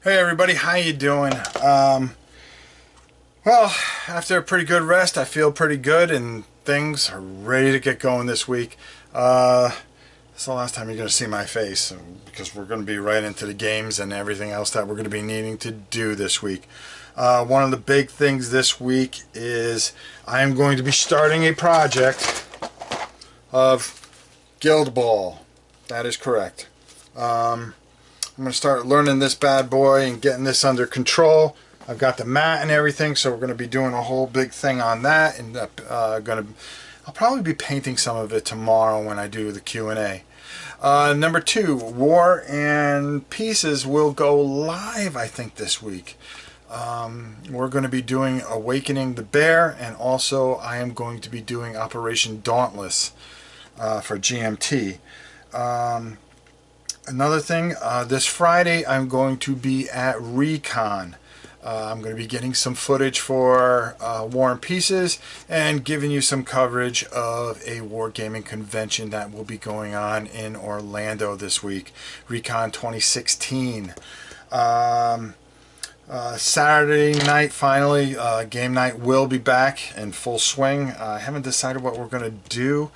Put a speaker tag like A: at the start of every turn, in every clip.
A: Hey everybody, how you doing? Well, after a pretty good rest, I feel pretty good and things are ready to get going this week. This is the last time you're going to see my face because we're going to be right into the games and everything else that we're going to be needing to do this week. One of the big things this week is I am going to be starting a project of Guild Ball. That is correct. I'm going to start learning this bad boy and getting this under control. I've got the mat and everything, so we're going to be doing a whole big thing on that. And I'll probably be painting some of it tomorrow when I do the Q&A. Number 2, War and Pieces will go live, I think, this week. We're going to be doing Awakening the Bear, and also I am going to be doing Operation Dauntless for GMT. Another thing, this Friday I'm going to be at Recon. I'm going to be getting some footage for War and Pieces and giving you some coverage of a wargaming convention that will be going on in Orlando this week, Recon 2016. Saturday night, finally, game night will be back in full swing. I haven't decided what we're going to do.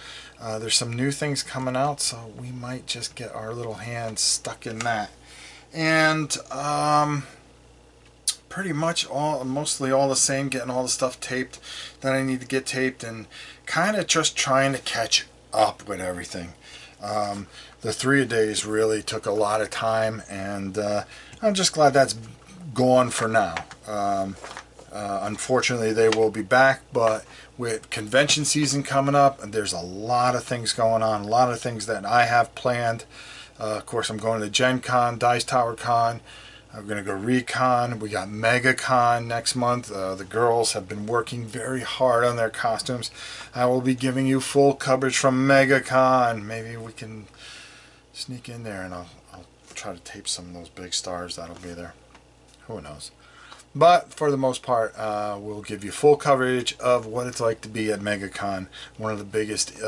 A: There's some new things coming out, so we might just get our little hands stuck in that. And pretty much mostly all the same, getting all the stuff taped that I need to get taped and kind of just trying to catch up with everything. The 3-a-days really took a lot of time, and I'm just glad that's gone for now. Unfortunately, they will be back, but with convention season coming up, and there's a lot of things going on, a lot of things that I have planned. Of course, I'm going to Gen Con, Dice Tower Con. I'm going to go Recon. We got MegaCon next month. The girls have been working very hard on their costumes. I will be giving you full coverage from MegaCon. Maybe we can sneak in there, and I'll try to tape some of those big stars that'll be there. Who knows? But for the most part, we'll give you full coverage of what it's like to be at MegaCon, one of the biggest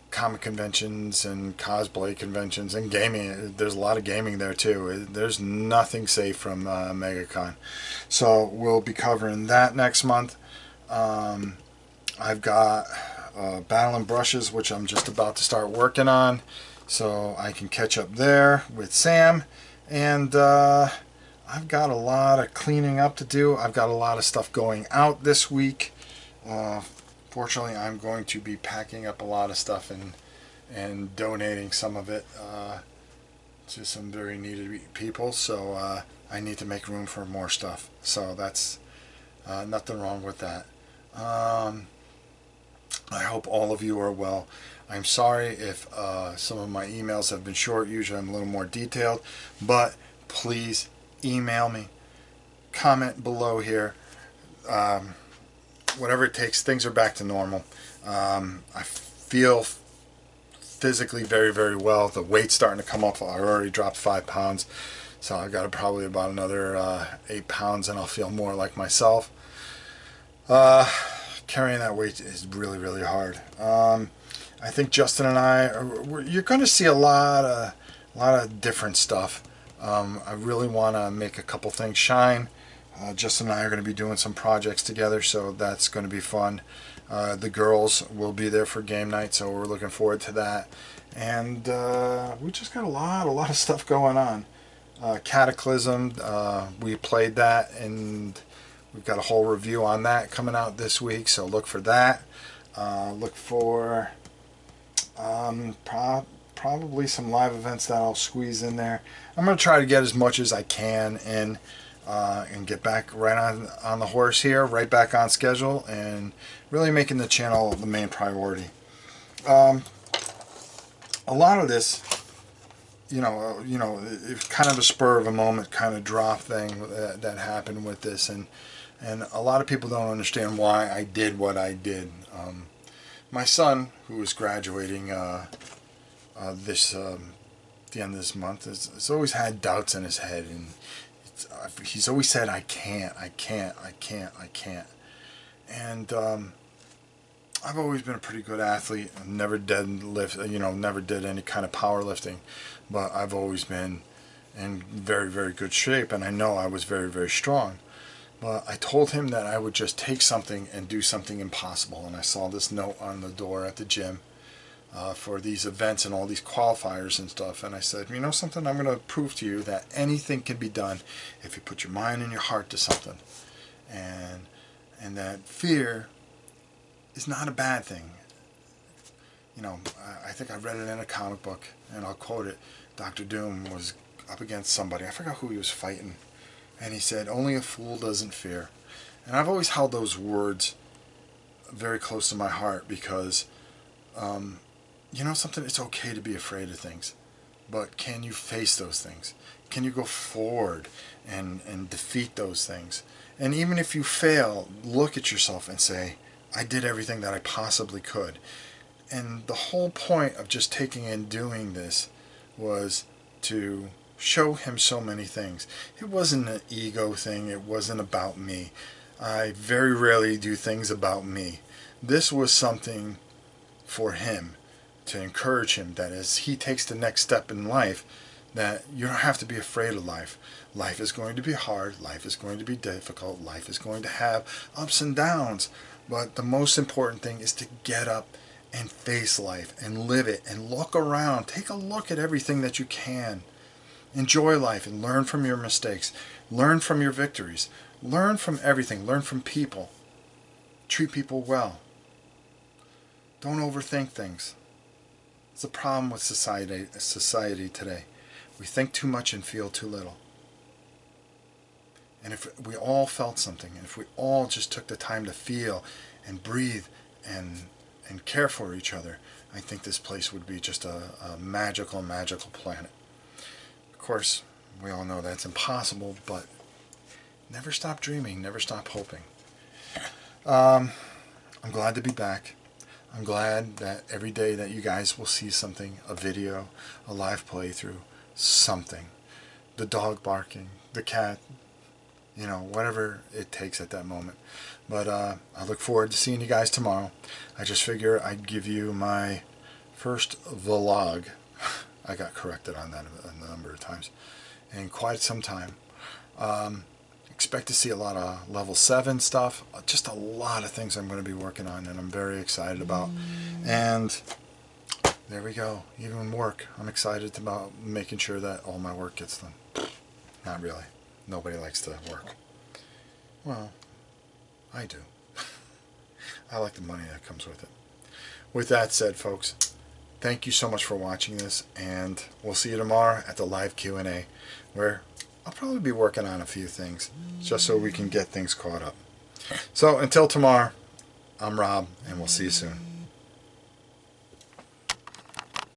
A: comic conventions and cosplay conventions and gaming. There's a lot of gaming there too. There's nothing safe from MegaCon. So we'll be covering that next month. I've got Battle and Brushes, which I'm just about to start working on, so I can catch up there with Sam. And I've got a lot of cleaning up to do. I've got a lot of stuff going out this week. Fortunately, I'm going to be packing up a lot of stuff and donating some of it to some very needed people. So I need to make room for more stuff. So that's nothing wrong with that. I hope all of you are well. I'm sorry if some of my emails have been short. Usually I'm a little more detailed, but please email me, comment below here, whatever it takes. Things are back to normal. I feel physically very, very well. The weight's starting to come up. I already dropped 5 pounds, so I got probably about another 8 pounds and I'll feel more like myself. Carrying that weight is really, really hard. I think Justin and you're going to see a lot of different stuff. I really want to make a couple things shine. Justin and I are going to be doing some projects together, so that's going to be fun. The girls will be there for game night, so we're looking forward to that. And we just got a lot of stuff going on. Cataclysm, we played that, and we've got a whole review on that coming out this week, so look for that. Look for probably some live events that I'll squeeze in there. I'm going to try to get as much as I can in and get back right on the horse here, right back on schedule, and really making the channel the main priority. A lot of this, it's kind of a spur of a moment kind of drop thing that happened with this, and a lot of people don't understand why I did what I did. My son, who is graduating the end of this month, has always had doubts in his head, and he's always said, I can't. And I've always been a pretty good athlete. I've never never did any kind of powerlifting, but I've always been in very, very good shape, and I know I was very, very strong. But I told him that I would just take something and do something impossible. And I saw this note on the door at the gym for these events and all these qualifiers and stuff. And I said, you know something, I'm going to prove to you that anything can be done if you put your mind and your heart to something. And that fear is not a bad thing. You know, I think I read it in a comic book, and I'll quote it. Dr. Doom was up against somebody. I forgot who he was fighting. And he said, only a fool doesn't fear. And I've always held those words very close to my heart because, you know something, it's okay to be afraid of things. But can you face those things? Can you go forward and defeat those things? And even if you fail, look at yourself and say, I did everything that I possibly could. And the whole point of just taking and doing this was to show him so many things. It wasn't an ego thing. It wasn't about me. I very rarely do things about me. This was something for him, to encourage him that as he takes the next step in life, that you don't have to be afraid of life. Life is going to be hard. Life is going to be difficult. Life is going to have ups and downs. But the most important thing is to get up and face life and live it and look around. Take a look at everything that you can. Enjoy life and learn from your mistakes. Learn from your victories. Learn from everything. Learn from people. Treat people well. Don't overthink things. It's a problem with society today. We think too much and feel too little. And if we all felt something, and if we all just took the time to feel and breathe and care for each other, I think this place would be just a magical, magical planet. Of course, we all know that's impossible, but never stop dreaming, never stop hoping. I'm glad to be back. I'm glad that every day that you guys will see something, a video, a live playthrough, something. The dog barking, the cat, you know, whatever it takes at that moment. But I look forward to seeing you guys tomorrow. I just figure I'd give you my first vlog. I got corrected on that a number of times in quite some time. Expect to see a lot of level 7 stuff, just a lot of things I'm going to be working on and I'm very excited about. And there we go, even work. I'm excited about making sure that all my work gets done. Not really. Nobody likes to work. Well, I do. I like the money that comes with it. With that said, folks, thank you so much for watching this, and we'll see you tomorrow at the live Q&A, where I'll probably be working on a few things just so we can get things caught up. So until tomorrow, I'm Rob, and we'll see you soon.